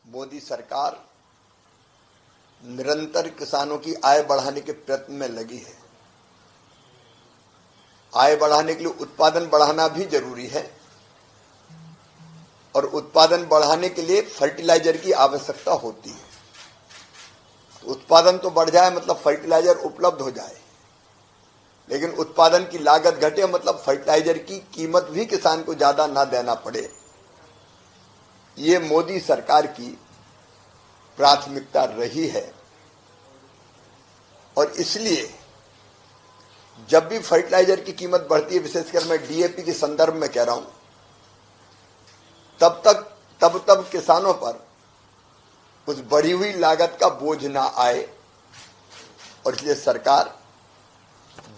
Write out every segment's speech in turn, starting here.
मोदी सरकार निरंतर किसानों की आय बढ़ाने के प्रयत्न में लगी है। आय बढ़ाने के लिए उत्पादन बढ़ाना भी जरूरी है और उत्पादन बढ़ाने के लिए फर्टिलाइजर की आवश्यकता होती है। तो उत्पादन तो बढ़ जाए मतलब फर्टिलाइजर उपलब्ध हो जाए, लेकिन उत्पादन की लागत घटे मतलब फर्टिलाइजर की कीमत भी किसान को ज्यादा ना देना पड़े। ये मोदी सरकार की प्राथमिकता रही है और इसलिए जब भी फर्टिलाइजर की कीमत बढ़ती है, विशेषकर मैं डीएपी के संदर्भ में कह रहा हूं, तब किसानों पर उस बढ़ी हुई लागत का बोझ ना आए और इसलिए सरकार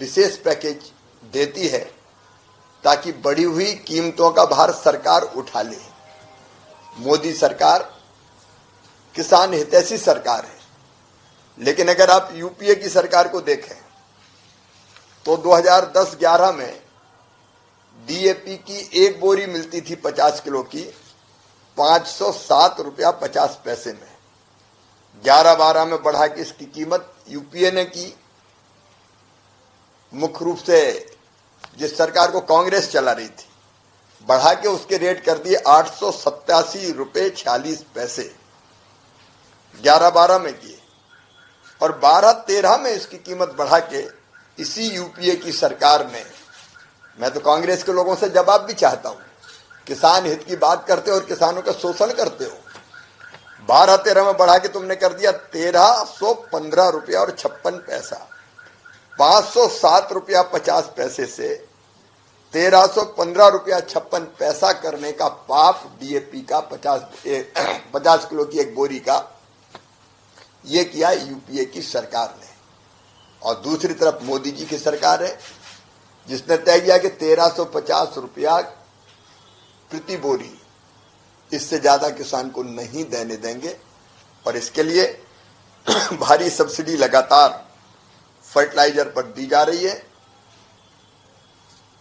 विशेष पैकेज देती है ताकि बढ़ी हुई कीमतों का भार सरकार उठा ले। मोदी सरकार किसान हितैषी सरकार है, लेकिन अगर आप यूपीए की सरकार को देखें तो 2010-11 में डीएपी की एक बोरी मिलती थी 50 किलो की 507 रुपया 50 पैसे में। 11-12 में बढ़ा के इसकी कीमत यूपीए ने की, मुख्य रूप से जिस सरकार को कांग्रेस चला रही थी, बढ़ा के उसके रेट कर दिए 887 रुपये 46 पैसे 11-12 में किए और 12-13 में इसकी कीमत बढ़ा के इसी यूपीए की सरकार ने, मैं तो कांग्रेस के लोगों से जवाब भी चाहता हूं, किसान हित की बात करते हो और किसानों का शोषण करते हो। 12-13 में बढ़ा के तुमने कर दिया 1315 रुपया और 56 पैसा। 507 रुपया 50 पैसे से 1315 रुपया 56 पैसा करने का पाप डीएपी का 50 किलो की एक बोरी का ये किया यूपीए की सरकार ने। और दूसरी तरफ मोदी जी की सरकार है जिसने तय किया कि 1350 रुपया प्रति बोरी, इससे ज्यादा किसान को नहीं देने देंगे और इसके लिए भारी सब्सिडी लगातार फर्टिलाइजर पर दी जा रही है।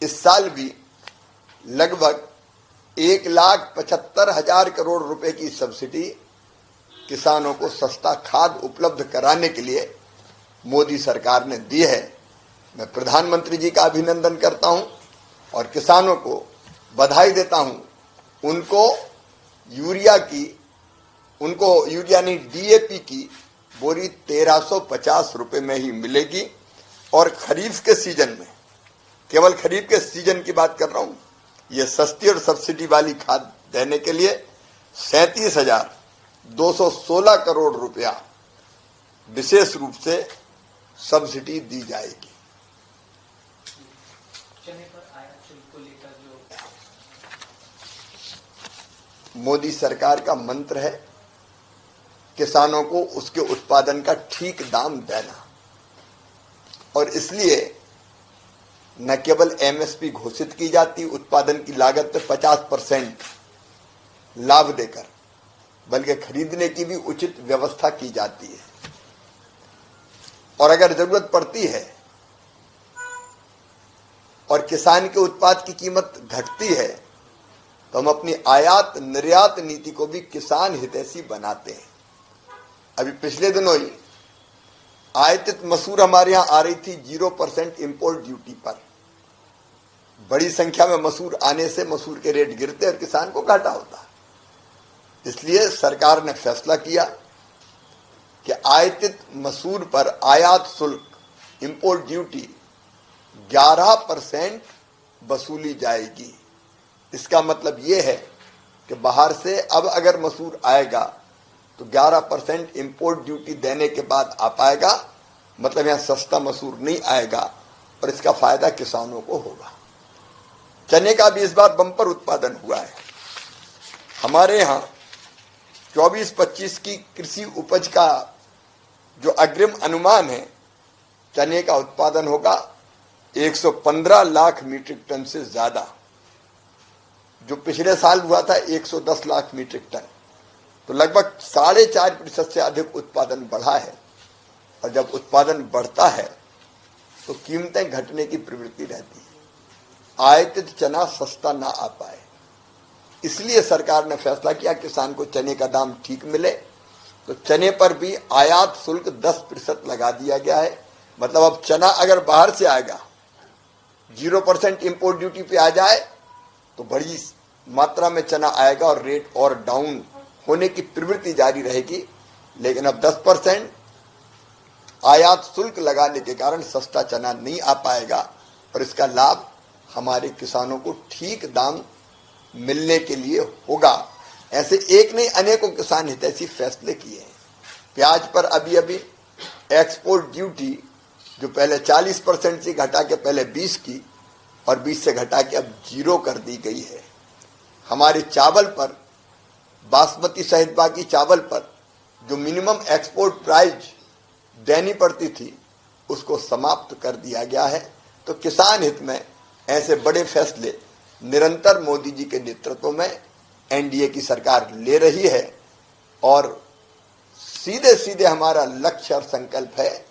इस साल भी लगभग 1,75,000 करोड़ रुपए की सब्सिडी किसानों को सस्ता खाद उपलब्ध कराने के लिए मोदी सरकार ने दी है। मैं प्रधानमंत्री जी का अभिनंदन करता हूं और किसानों को बधाई देता हूं। उनको यूरिया नहीं डीएपी की बोरी 1350 रुपए में ही मिलेगी और खरीफ के सीजन में, केवल खरीफ के सीजन की बात कर रहा हूं, ये सस्ती और सब्सिडी वाली खाद देने के लिए 37,216 करोड़ रुपया विशेष रूप से सब्सिडी दी जाएगी। मोदी सरकार का मंत्र है किसानों को उसके उत्पादन का ठीक दाम देना और इसलिए न केवल एमएसपी घोषित की जाती उत्पादन की लागत पे 50% लाभ देकर, बल्कि खरीदने की भी उचित व्यवस्था की जाती है और अगर जरूरत पड़ती है और किसान के उत्पाद की कीमत घटती है तो हम अपनी आयात निर्यात नीति को भी किसान हितैषी बनाते हैं। अभी पिछले दिनों ही आयातित मसूर हमारे यहां आ रही थी 0% इंपोर्ट ड्यूटी पर। बड़ी संख्या में मसूर आने से मसूर के रेट गिरते और किसान को घाटा होता। इसलिए सरकार ने फैसला किया कि आयातित मसूर पर आयात शुल्क इंपोर्ट ड्यूटी 11% वसूली जाएगी। इसका मतलब यह है कि बाहर से अब अगर मसूर आएगा तो 11% इंपोर्ट ड्यूटी देने के बाद आ पाएगा, मतलब यहां सस्ता मसूर नहीं आएगा और इसका फायदा किसानों को होगा। चने का भी इस बार बम्पर उत्पादन हुआ है। हमारे यहां 24-25 की कृषि उपज का जो अग्रिम अनुमान है, चने का उत्पादन होगा 115 लाख मीट्रिक टन से ज्यादा। जो पिछले साल हुआ था 110 लाख मीट्रिक टन, तो लगभग 4.5% से अधिक उत्पादन बढ़ा है। और जब उत्पादन बढ़ता है तो कीमतें घटने की प्रवृत्ति रहती है। आयातित चना सस्ता ना आ पाए इसलिए सरकार ने फैसला किया किसान को चने का दाम ठीक मिले, तो चने पर भी आयात शुल्क 10% लगा दिया गया है। मतलब अब चना अगर बाहर से आएगा 0% इंपोर्ट ड्यूटी पे आ जाए तो बड़ी मात्रा में चना आएगा और रेट और डाउन होने की प्रवृत्ति जारी रहेगी। लेकिन अब 10% आयात शुल्क लगाने के कारण सस्ता चना नहीं आ पाएगा और इसका लाभ हमारे किसानों को ठीक दाम मिलने के लिए होगा। ऐसे एक नहीं अनेकों किसान हितैषी फैसले किए हैं। प्याज पर अभी अभी एक्सपोर्ट ड्यूटी जो पहले 40% से घटा के पहले 20 की और 20 से घटा के अब 0 कर दी गई है। हमारे चावल पर, बासमती सहित बाकी चावल पर जो मिनिमम एक्सपोर्ट प्राइस देनी पड़ती थी उसको समाप्त कर दिया गया है। तो किसान हित में ऐसे बड़े फैसले निरंतर मोदी जी के नेतृत्व में एनडीए की सरकार ले रही है और सीधे सीधे हमारा लक्ष्य और संकल्प है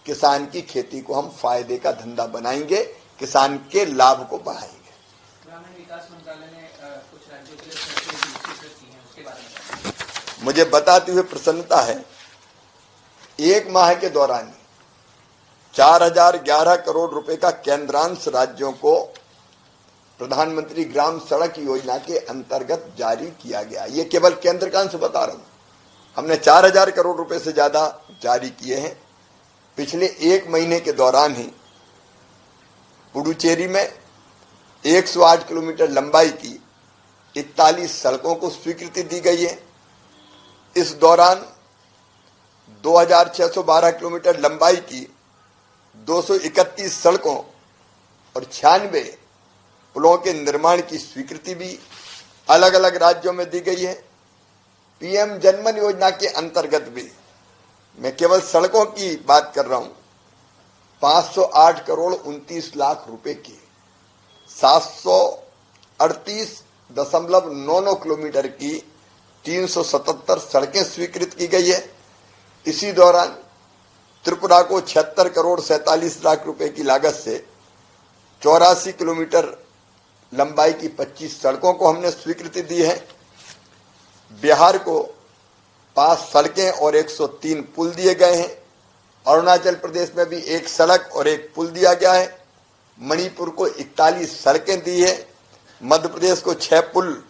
किसान की खेती को हम फायदे का धंधा बनाएंगे, किसान के लाभ को बढ़ाएंगे। ग्रामीण विकास मंत्रालय ने कुछ राज्यों के लिए फैसले की हैं, उसके बारे में मुझे बताते हुए प्रसन्नता है, एक माह के दौरान 4011 करोड़ रुपए का केंद्रांश राज्यों को प्रधानमंत्री ग्राम सड़क योजना के अंतर्गत जारी किया गया। ये केवल केंद्र का अंश बता रहा हूं। हमने 4000 करोड़ रुपए से ज्यादा जारी किए हैं। पिछले एक महीने के दौरान ही पुडुचेरी में 108 किलोमीटर लंबाई की 41 सड़कों को स्वीकृति दी गई है। इस दौरान 2612 किलोमीटर लंबाई की 231 सड़कों और 96 पुलों के निर्माण की स्वीकृति भी अलग अलग राज्यों में दी गई है। पीएम जनमन योजना के अंतर्गत भी मैं केवल सड़कों की बात कर रहा हूं, 508 करोड़ 29 लाख रुपए की 738.99 किलोमीटर की 377 सड़कें स्वीकृत की गई है। इसी दौरान त्रिपुरा को 76 करोड़ 47 लाख रुपए की लागत से 84 किलोमीटर लंबाई की 25 सड़कों को हमने स्वीकृति दी है। बिहार को 5 सड़कें और 103 पुल दिए गए हैं। अरुणाचल प्रदेश में भी 1 सड़क और 1 पुल दिया गया है। मणिपुर को 41 सड़कें दी है। मध्य प्रदेश को 6 पुल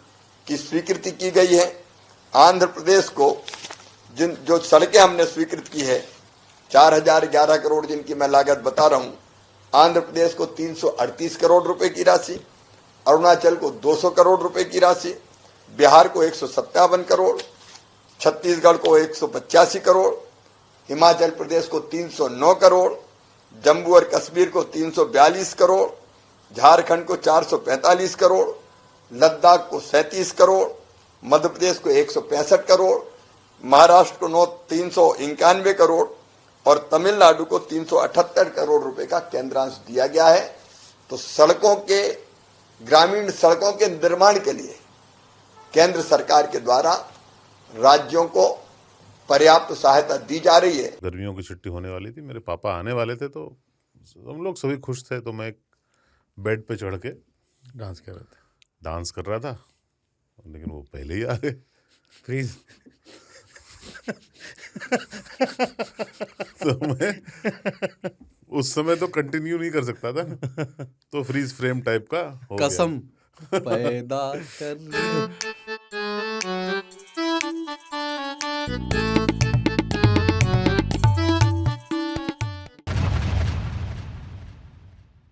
की स्वीकृति की गई है। आंध्र प्रदेश को जो सड़कें हमने स्वीकृत की है 4011 करोड़ जिनकी मैं लागत बता रहा हूं, आंध्र प्रदेश को 338 करोड़ रुपए की राशि, अरुणाचल को 200 करोड़ रुपए की राशि, बिहार को 157 करोड़, छत्तीसगढ़ को 185 करोड़, हिमाचल प्रदेश को 309 करोड़, जम्मू और कश्मीर को 342 करोड़, झारखंड को 445 करोड़, लद्दाख को 37 करोड़, मध्य प्रदेश को 165 करोड़, महाराष्ट्र को 391 करोड़ और तमिलनाडु को 378 करोड़ रुपए का केंद्रांश दिया गया है। तो सड़कों के, ग्रामीण सड़कों के निर्माण के लिए केंद्र सरकार के द्वारा राज्यों को पर्याप्त सहायता दी जा रही है। गर्मियों की छुट्टी होने वाली थी, मेरे पापा आने वाले थे, तो हम लोग सभी खुश थे। तो मैं एक बेड पे चढ़ के डांस कर रहे थे, डांस कर रहा था, लेकिन वो पहले ही आ गए। प्लीज। तो मैं उस समय तो कंटिन्यू नहीं कर सकता था, तो फ्रीज फ्रेम टाइप का हो गया। कसम पैदा कर